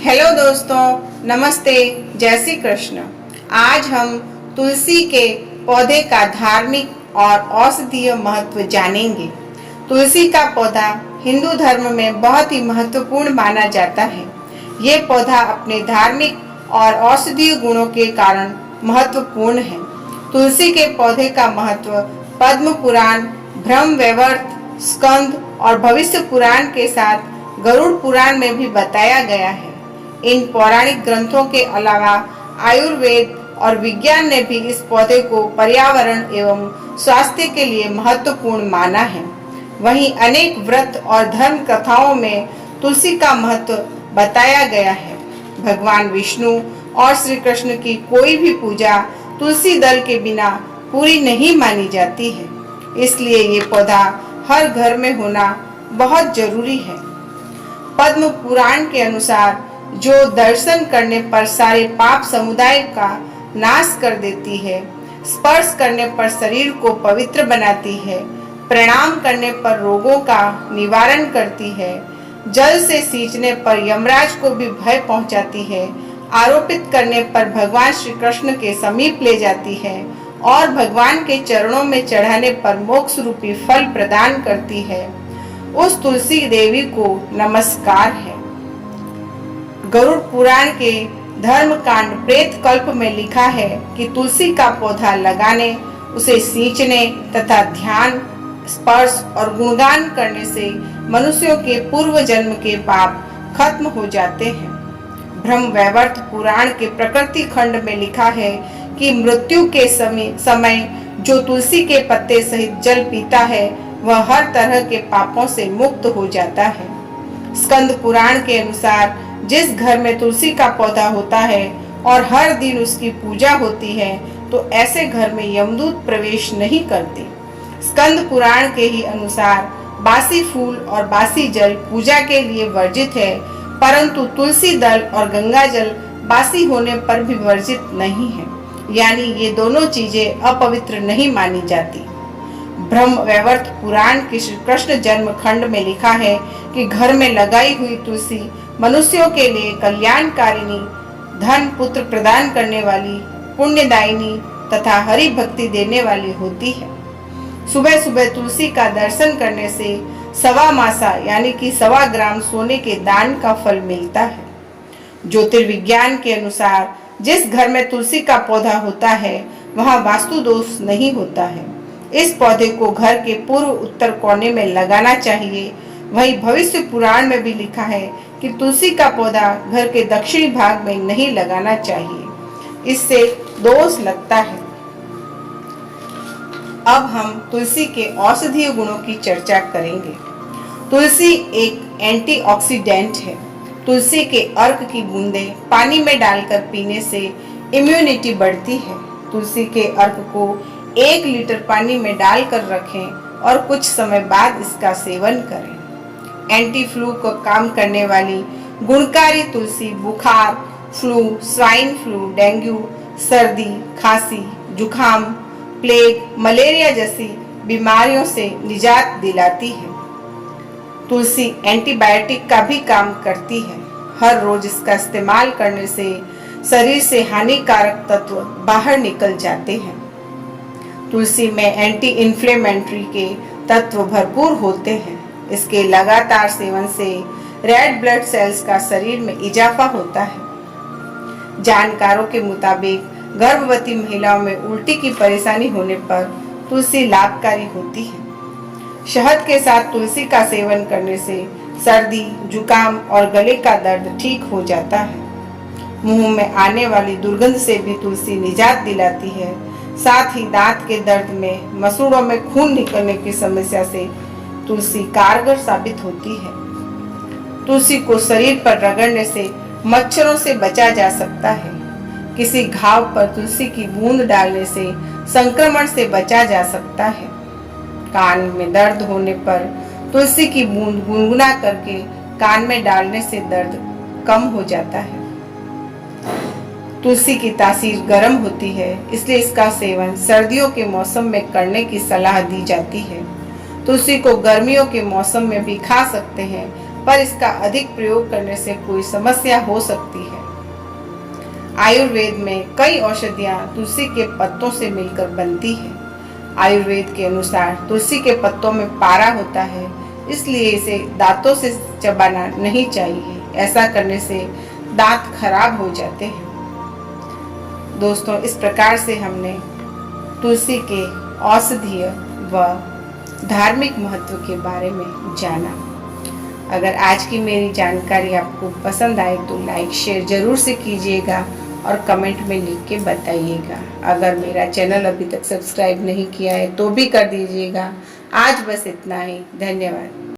Hello दोस्तों, नमस्ते, जय श्री कृष्ण। आज हम तुलसी के पौधे का धार्मिक और औषधीय महत्व जानेंगे। तुलसी का पौधा हिंदू धर्म में बहुत ही महत्वपूर्ण माना जाता है। ये पौधा अपने धार्मिक और औषधीय गुणों के कारण महत्वपूर्ण है। तुलसी के पौधे का महत्व पद्म पुराण, ब्रह्म वैवर्त, स्कंद और भविष्य पुराण के साथ गरुड़ पुराण में भी बताया गया है। इन पौराणिक ग्रंथों के अलावा आयुर्वेद और विज्ञान ने भी इस पौधे को पर्यावरण एवं स्वास्थ्य के लिए महत्वपूर्ण माना है। वहीं अनेक व्रत और धर्म कथाओं में तुलसी का महत्व बताया गया है। भगवान विष्णु और श्री कृष्ण की कोई भी पूजा तुलसी दल के बिना पूरी नहीं मानी जाती है, इसलिए ये पौधा हर घर में होना बहुत जरूरी है। पद्म पुराण के अनुसार जो दर्शन करने पर सारे पाप समुदाय का नाश कर देती है, स्पर्श करने पर शरीर को पवित्र बनाती है, प्रणाम करने पर रोगों का निवारण करती है, जल से सींचने पर यमराज को भी भय पहुंचाती है, आरोपित करने पर भगवान श्री कृष्ण के समीप ले जाती है और भगवान के चरणों में चढ़ाने पर मोक्ष रूपी फल प्रदान करती है, उस तुलसी देवी को नमस्कार है। गरुड़ पुराण के धर्म कांड प्रेत कल्प में लिखा है कि तुलसी का पौधा लगाने, उसे सींचने तथा ध्यान, स्पर्श और गुणगान करने से मनुष्यों के पूर्व जन्म के पाप खत्म हो जाते हैं। ब्रह्म वैवर्त पुराण के प्रकृति खंड में लिखा है कि मृत्यु के समय जो तुलसी के पत्ते सहित जल पीता है, वह हर तरह के पापों से मुक्त हो जाता है। स्कंद पुराण के अनुसार जिस घर में तुलसी का पौधा होता है और हर दिन उसकी पूजा होती है, तो ऐसे घर में यमदूत प्रवेश नहीं करते। स्कंद पुराण के ही अनुसार बासी फूल और बासी जल पूजा के लिए वर्जित है, परंतु तुलसी दल और गंगा जल बासी होने पर भी वर्जित नहीं है, यानी ये दोनों चीजें अपवित्र नहीं मानी जाती। ब्रह्म वैवर्त पुराण के श्री कृष्ण जन्म खंड में लिखा है कि घर में लगाई हुई तुलसी मनुष्यों के लिए कल्याणकारिणी, धन पुत्र प्रदान करने वाली, पुण्यदायिनी तथा हरि भक्ति देने वाली होती है। सुबह सुबह तुलसी का दर्शन करने से सवा मासा यानी कि 1.25 ग्राम सोने के दान का फल मिलता है। ज्योतिर्विज्ञान के अनुसार जिस घर में तुलसी का पौधा होता है, वहां वास्तु दोष नहीं होता है। इस पौधे को घर के पूर्व उत्तर कोने में लगाना चाहिए। वहीं भविष्य पुराण में भी लिखा है कि तुलसी का पौधा घर के दक्षिणी भाग में नहीं लगाना चाहिए, इससे दोष लगता है। अब हम तुलसी के औषधीय गुणों की चर्चा करेंगे। तुलसी एक एंटीऑक्सीडेंट है। तुलसी के अर्क की बूंदें पानी में डालकर पीने से इम्यूनिटी बढ़ती है। तुलसी के अर्क को 1 लीटर पानी में डालकर रखें और कुछ समय बाद इसका सेवन करें। एंटी फ्लू का काम करने वाली गुणकारी तुलसी बुखार, फ्लू, स्वाइन फ्लू, डेंगू, सर्दी, खांसी, जुखाम, प्लेग, मलेरिया जैसी बीमारियों से निजात दिलाती है। तुलसी एंटीबायोटिक का भी काम करती है। हर रोज इसका इस्तेमाल करने से शरीर से हानिकारक तत्व बाहर निकल जाते हैं। तुलसी में एंटी इन्फ्लेमेटरी के तत्व भरपूर होते हैं। इसके लगातार सेवन से रेड ब्लड सेल्स का शरीर में इजाफा होता है। जानकारों के मुताबिक गर्भवती महिलाओं में उल्टी की परेशानी होने पर तुलसी लाभकारी होती है। शहद के साथ तुलसी का सेवन करने से सर्दी, जुकाम और गले का दर्द ठीक हो जाता है। मुंह में आने वाली दुर्गंध से भी तुलसी निजात दिलाती है। साथ ही दांत के दर्द में, मसूड़ों में खून निकलने की समस्या से तुलसी कारगर साबित होती है। तुलसी को शरीर पर रगड़ने से मच्छरों से बचा जा सकता है। किसी घाव पर तुलसी की बूंद डालने से संक्रमण से बचा जा सकता है। कान में दर्द होने पर तुलसी की बूंद गुनगुना करके कान में डालने से दर्द कम हो जाता है। तुलसी की तासीर गर्म होती है, इसलिए इसका सेवन सर्दियों के मौसम में करने की सलाह दी जाती है। तुलसी को गर्मियों के मौसम में भी खा सकते हैं, पर इसका अधिक प्रयोग करने से कोई समस्या हो सकती है। आयुर्वेद में कई औषधियां तुलसी के पत्तों से मिलकर बनती है। आयुर्वेद के अनुसार तुलसी के पत्तों में पारा होता है, इसलिए इसे दांतों से चबाना नहीं चाहिए। ऐसा करने से दांत खराब हो जाते हैं। दोस्तों, इस प्रकार से हमने तुलसी के औषधीय व धार्मिक महत्व के बारे में जाना। अगर आज की मेरी जानकारी आपको पसंद आए तो लाइक शेयर जरूर से कीजिएगा और कमेंट में लिख के बताइएगा। अगर मेरा चैनल अभी तक सब्सक्राइब नहीं किया है तो भी कर दीजिएगा। आज बस इतना ही। धन्यवाद।